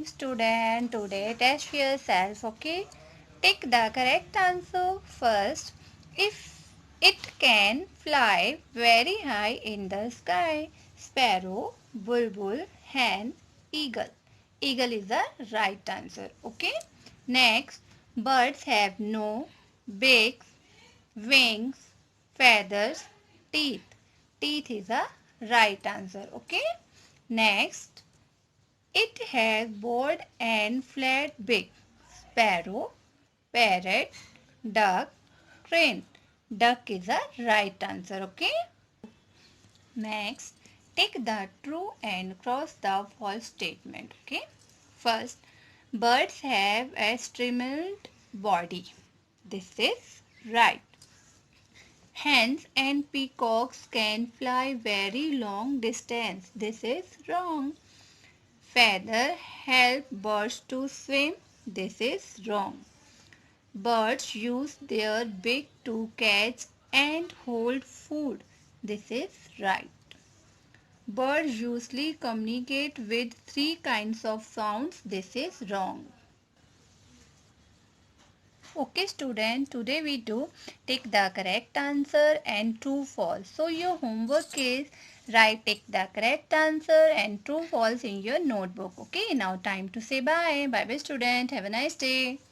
student. Today test yourself, okay? Take the correct answer first. If it can fly very high in the sky, sparrow, bulbul, hen, eagle. Eagle is the right answer, okay? Next, birds have no beaks, wings, feathers, teeth. Teeth is the right answer, okay? Next, it has broad and flat beak. Sparrow, parrot, duck, crane. Duck is the right answer, okay? Next, take the true and cross the false statement, okay? First, birds have a streamlined body. This is right. Hens and peacocks can fly very long distance. This is wrong. Feather help birds to swim. This is wrong. Birds use their beak to catch and hold food. This is right. Birds usually communicate with three kinds of sounds. This is wrong. Okay student, today we do take the correct answer and true false. So your homework is write take the correct answer and true false in your notebook. Okay, now time to say bye. Bye bye student. Have a nice day.